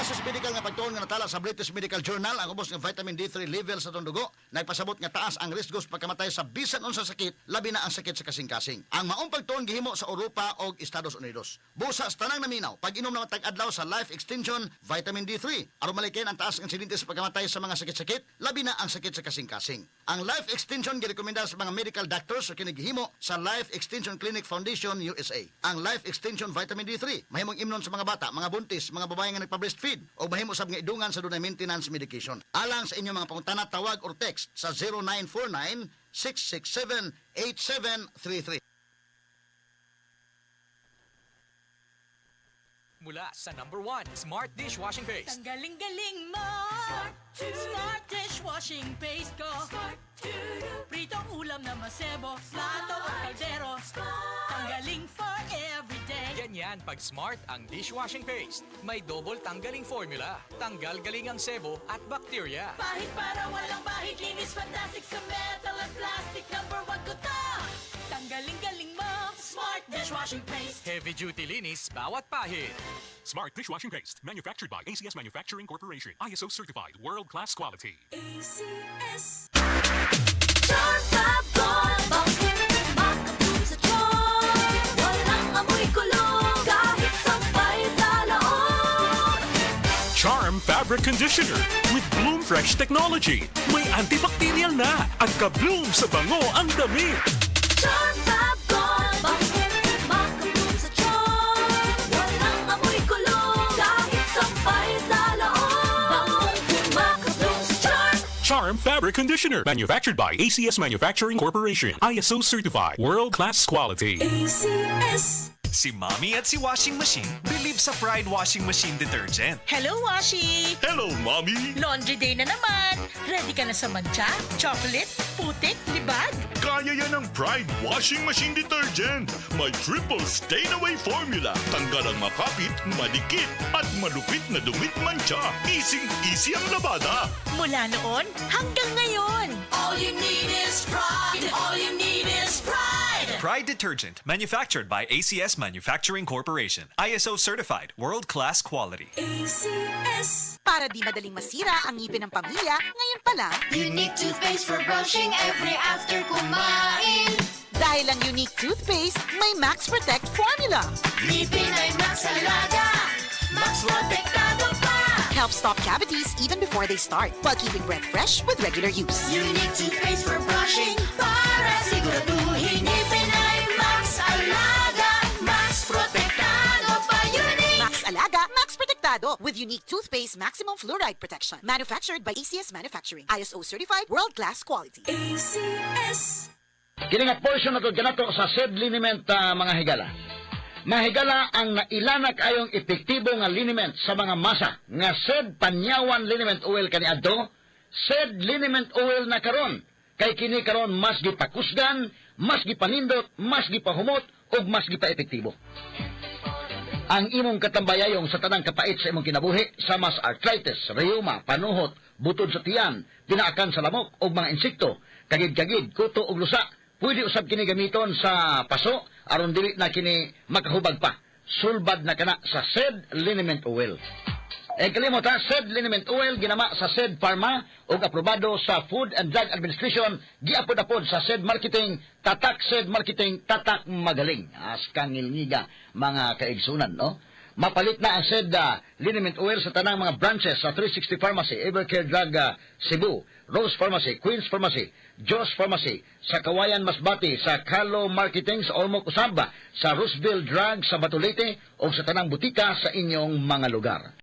Basis medical nga pagtuon nga natala sa British Medical Journal ang ubos nga vitamin D3 level sa tong dugo nagpasabot nga taas ang riskos pagkamatay sa bisan unsa sakit labi na ang sakit sa kasing-kasing. Ang maong pagtuon gihimo sa Europa o Estados Unidos. Busa sa tanang naminaw pag-inom na tag-adlaw sa Life Extension vitamin D3 aron malikin ang taas ng insidente sa pagkamatay sa mga sakit-sakit labi na ang sakit sa kasing-kasing. Ang Life Extension girekomenda sa mga medical doctors sa kinigihimo sa Life Extension Clinic Foundation USA. Ang Life Extension vitamin D3 mahimong imnon sa mga bata, mga buntis, mga babae nga nagpa-breastfeed o mahimo sab nga idungan sa dunay maintenance medication. Alang sa inyong mga pangutana, tawag or text sa 0949-667-8733. Mula sa #1 Smart Dishwashing Paste. Ang galing-galing mo! Smart dishwashing paste ko. Pritong ulam na masebo, plato o kaldero. Tanggaling for everyday. Ganyan pag Smart ang dishwashing paste. May double tanggaling formula. Tanggal galing ang sebo at bacteria. Bahid para walang bahid, linis fantastic sa metal at plastic. #1 ko to! Tanggaling-galing mo! Smart dishwashing paste. Heavy duty linis bawat pahid. Smart dishwashing paste, manufactured by ACS Manufacturing Corporation. ISO certified, world-class quality. ACS. Chartabon, bakit makapun sa tiyon? Walang amoy kulong, kahit sampay sa laon. Charm Fabric Conditioner with Bloom Fresh technology. May antibacterial na at ka-bloom sa bango ang damit. Chartabon, bakit makapun sa tiyon? Walang amoy kulong, kahit sampay sa laon. Makapun sa tiyon. Charm Fabric Conditioner, manufactured by ACS Manufacturing Corporation. ISO certified, world-class quality. ACS. Si Mommy at si Washing Machine believe sa Pride Washing Machine Detergent. Hello, Washi! Hello, Mommy! Laundry day na naman! Ready ka na sa mancha, chocolate, putik, libag? Kaya yan ang Pride Washing Machine Detergent. May triple stain-away formula. Tanggal ang makapit, madikit, at malupit na dumit mancha. Easy ang labada. Mula noon hanggang ngayon! All you need is pride. All you need is pride. Pride Detergent, manufactured by ACS Manufacturing Corporation. ISO certified, world-class quality. ACS. Para di madaling masira ang ngipin ng pamilya, ngayon pa lang, Unique toothpaste for brushing every after kumain. dahil ang unique toothpaste, may Max Protect formula. Ngipin ay Max Alaga. Max Protektado pa. Helps stop cavities even before they start, while keeping breath fresh with regular use. Unique toothpaste for brushing para siguraduhin ngipin ay Max Alaga. Max Protektado pa. Unique. Max Alaga, Max Protectado, with unique toothpaste maximum fluoride protection. Manufactured by ACS Manufacturing. ISO certified, world-class quality. ACS. Kini nga portion nato kanato sa SED liniment mga higala. Mahigala ang nailanak ayong epektibo nga liniment sa mga masa nga SED panyawan liniment oil kaniadto, SED liniment oil na karon. Kay kini karon mas gipakusgan, mas gipanindot, mas gipahumot ug mas gipaepektibo. Ang imong katambayayong sa tanang kapait sa imong kinabuhi sa mas arthritis, rheuma, panuhot, butod sa tiyan, pinaakan sa lamok ug mga insekto, kagid-kagid, kuto ug lusa, pwede usab kini gamiton sa paso aron dili na kini makahubag pa. Sulbad na kana sa SED liniment oil. Kalimot ha, SED liniment oil ginama sa SED Pharma ug aprobado sa Food and Drug Administration, giapod-apod sa SED Marketing, tatak SED Marketing, tatak magaling. Askang ngilngiga mga kaigsunan, no? Mapalit na ang SED liniment oil sa tanang mga branches sa 360 Pharmacy, Evercare Drug Cebu, Rose Pharmacy, Queen's Pharmacy, Joss Pharmacy, sa Kawayan Masbati, sa Carlo Marketing sa Ormoc Usamba, sa Roosevelt Drug sa Batulete o sa tanang butika sa inyong mga lugar.